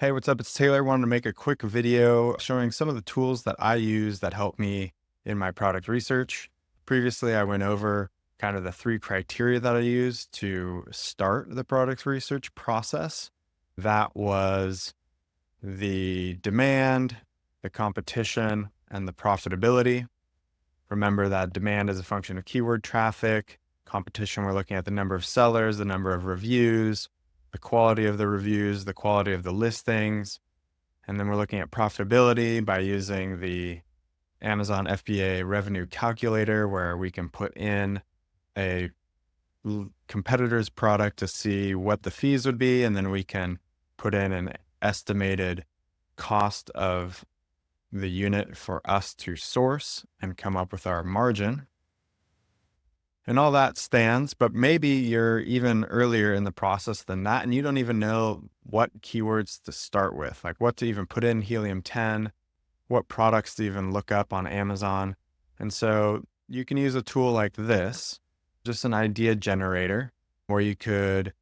Hey, what's up? It's Taylor. Wanted to make a quick video showing some of the tools that I use that help me in my product research. Previously, I went over kind of the three criteria that I use to start the product research process. That was the demand, the competition, and the profitability. Remember that demand is a function of keyword traffic. Competition, we're looking at the number of sellers, the number of reviews, the quality of the reviews, the quality of the listings. And then we're looking at profitability by using the Amazon FBA revenue calculator, where we can put in a competitor's product to see what the fees would be. And then we can put in an estimated cost of the unit for us to source and come up with our margin. And all that stands, but maybe you're even earlier in the process than that, and you don't even know what keywords to start with, like what to even put in Helium 10, what products to even look up on Amazon. And so you can use a tool like this, just an idea generator, where you could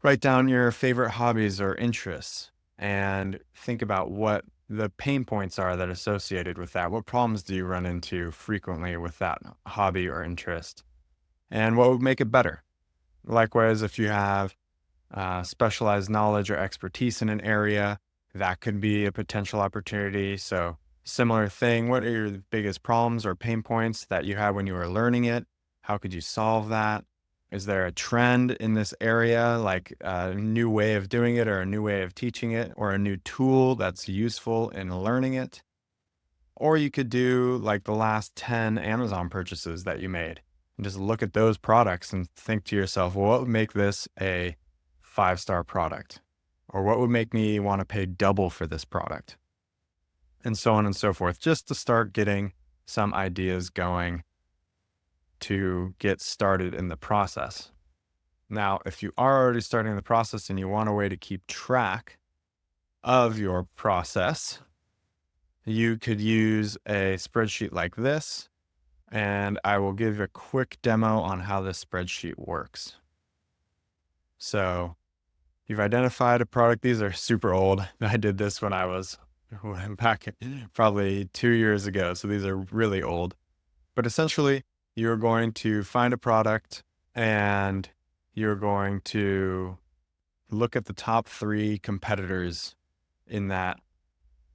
write down your favorite hobbies or interests and think about what the pain points are that are associated with that. What problems do you run into frequently with that hobby or interest? And what would make it better? Likewise, if you have specialized knowledge or expertise in an area, that could be a potential opportunity. So, similar thing, what are your biggest problems or pain points that you had when you were learning it? How could you solve that? Is there a trend in this area, like a new way of doing it or a new way of teaching it or a new tool that's useful in learning it? Or you could do like the last 10 Amazon purchases that you made and just look at those products and think to yourself, well, what would make this a 5-star product? Or what would make me want to pay double for this product? And so on and so forth, just to start getting some ideas going to get started in the process. Now, if you are already starting the process and you want a way to keep track of your process, you could use a spreadsheet like this, and I will give a quick demo on how this spreadsheet works. So you've identified a product. These are super old. I did this when I was back probably 2 years ago. So these are really old. But essentially, you're going to find a product and you're going to look at the top 3 competitors in that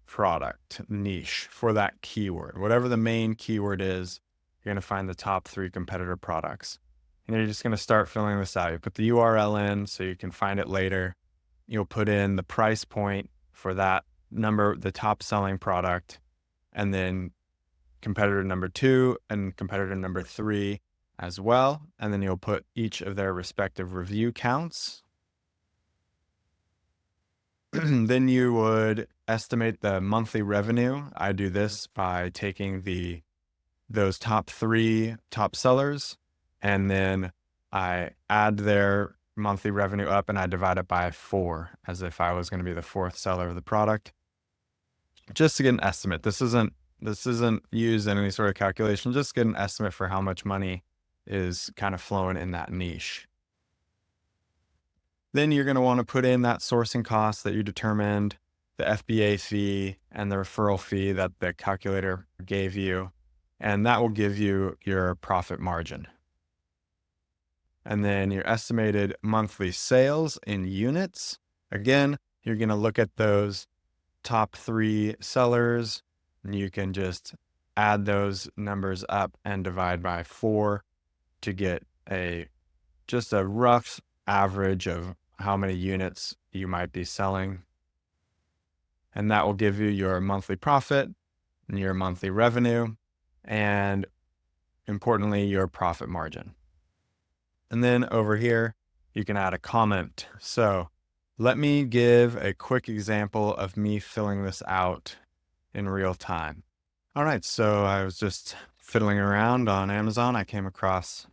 product niche for that keyword. Whatever the main keyword is, you're going to find the top 3 competitor products. And you're just going to start filling this out. You put the URL in so you can find it later. You'll put in the price point for that number, the top selling product, and then competitor number 2 and competitor number 3 as well. And then you'll put each of their respective review counts. Then you would estimate the monthly revenue. I do this by taking those top 3 top sellers, and then I add their monthly revenue up and I divide it by 4 as if I was going to be the 4th seller of the product, just to get an estimate. This isn't used in any sort of calculation, just get an estimate for how much money is kind of flowing in that niche. Then you're going to want to put in that sourcing cost that you determined, the FBA fee, and the referral fee that the calculator gave you. And that will give you your profit margin. And then your estimated monthly sales in units. Again, you're going to look at those top 3 sellers, and you can just add those numbers up and divide by 4 to get just a rough average of how many units you might be selling. And that will give you your monthly profit and your monthly revenue, and importantly, your profit margin. And then over here, you can add a comment. So let me give a quick example of me filling this out in real time. All right, so I was just fiddling around on Amazon. I came across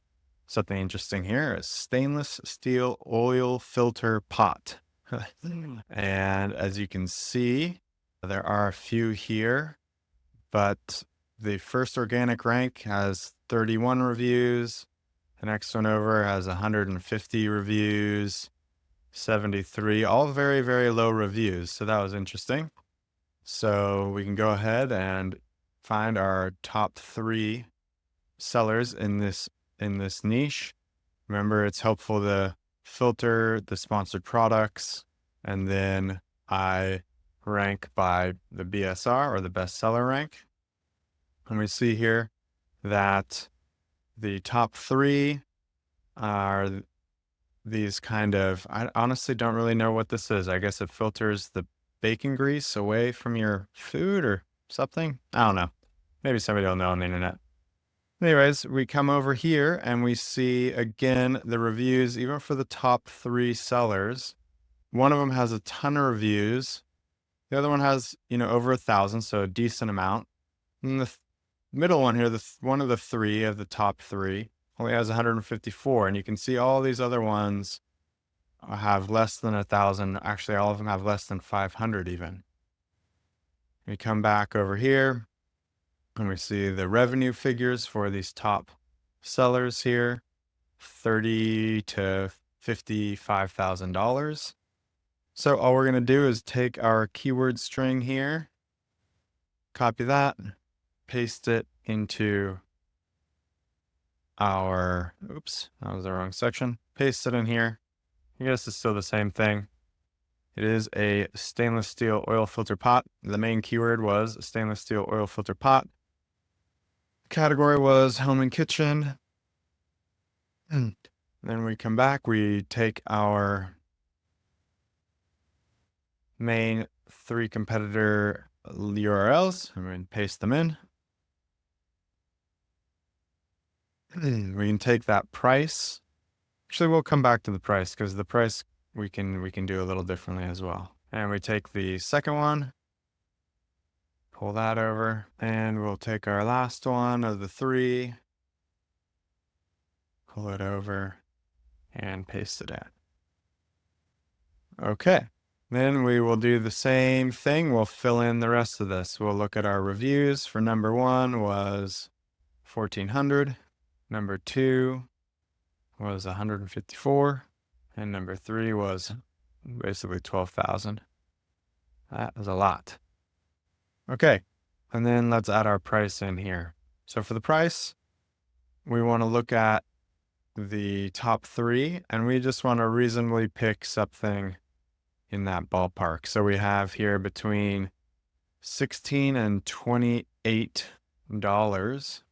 something interesting here, a stainless steel oil filter pot. And as you can see, there are a few here, but the first organic rank has 31 reviews. The next one over has 150 reviews. 73, all very, very low reviews. So that was interesting. So we can go ahead and find our top 3 sellers in this niche. Remember, it's helpful to filter the sponsored products, and then I rank by the BSR, or the bestseller rank. And we see here that the top 3 are these kind of, I honestly don't really know what this is. I guess it filters the bacon grease away from your food or something. I don't know. Maybe somebody will know on the internet. Anyways, we come over here and we see again the reviews, even for the top 3 sellers. One of them has a ton of reviews. The other one has, over 1,000, so a decent amount. And the middle one here, one of the 3 of the top 3, only has 154. And you can see all these other ones have less than 1,000. Actually, all of them have less than 500 even. We come back over here and we see the revenue figures for these top sellers here, $30,000 to $55,000. So all we're going to do is take our keyword string here, copy that, paste it into our, oops, that was the wrong section. Paste it in here. I guess it's still the same thing. It is a stainless steel oil filter pot. The main keyword was a stainless steel oil filter pot. Category was home and kitchen. And then we come back, we take our main 3 competitor URLs and we paste them in. We can take that price. Actually, we'll come back to the price because the price we can do a little differently as well. And we take the second one, pull that over, and we'll take our last one of the 3, pull it over, and paste it in. Okay. Then we will do the same thing. We'll fill in the rest of this. We'll look at our reviews. For number 1 was 1,400. Number 2 was 154. And number 3 was basically 12,000. That is a lot. Okay. And then let's add our price in here. So for the price, we want to look at the top 3, and we just want to reasonably pick something in that ballpark. So we have here between $16 and $28.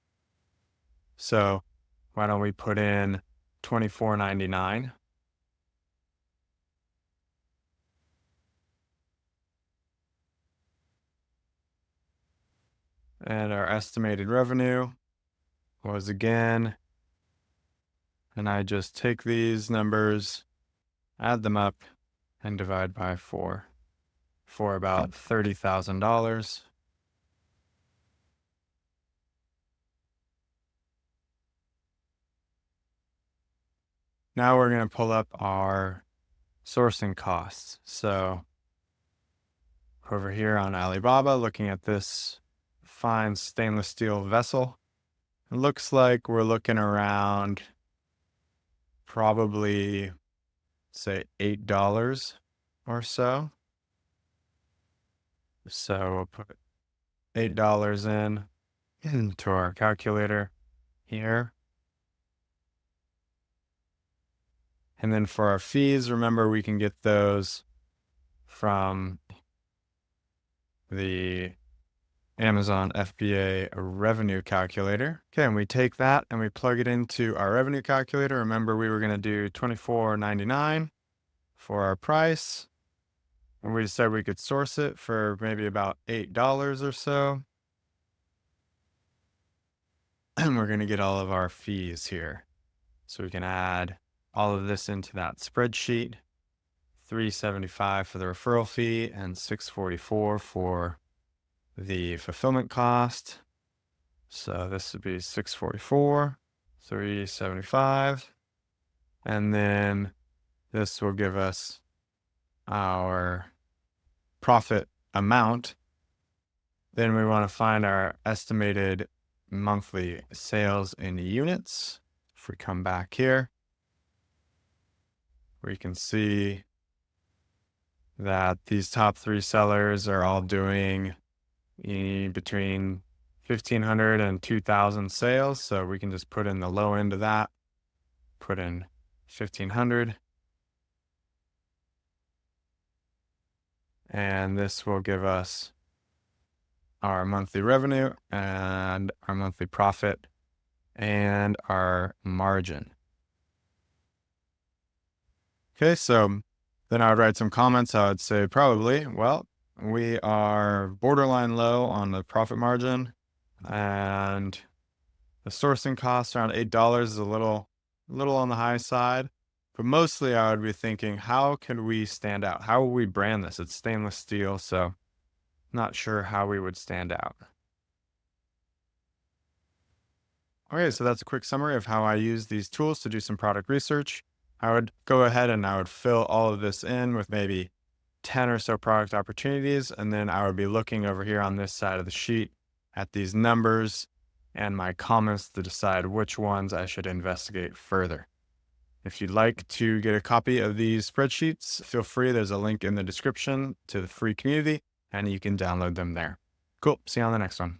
So why don't we put in $24.99? And our estimated revenue was again, and I just take these numbers, add them up, and divide by 4 for about $30,000. Now we're going to pull up our sourcing costs. So over here on Alibaba, looking at this fine stainless steel vessel, it looks like we're looking around probably, say, $8 or so. So we'll put $8 in into our calculator here. And then for our fees, remember we can get those from the Amazon FBA revenue calculator. Okay, and we take that and we plug it into our revenue calculator. Remember, we were going to do $24.99 for our price. And we said we could source it for maybe about $8 or so. And we're going to get all of our fees here. So we can add all of this into that spreadsheet. $375 for the referral fee and $644 for the fulfillment cost. So this would be $644, $375. And then this will give us our profit amount. Then we want to find our estimated monthly sales in units. If we come back here, we can see that these top 3 sellers are all doing between 1,500 and 2,000 sales. So we can just put in the low end of that, put in 1,500. And this will give us our monthly revenue and our monthly profit and our margin. Okay, so then I would write some comments. I would say probably, well, we are borderline low on the profit margin, and the sourcing cost around $8 is a little on the high side. But mostly I would be thinking, how can we stand out? How will we brand this? It's stainless steel, so not sure how we would stand out. Okay, so that's a quick summary of how I use these tools to do some product research. I would go ahead and I would fill all of this in with maybe 10 or so product opportunities. And then I would be looking over here on this side of the sheet at these numbers and my comments to decide which ones I should investigate further. If you'd like to get a copy of these spreadsheets, feel free. There's a link in the description to the free community and you can download them there. Cool. See you on the next one.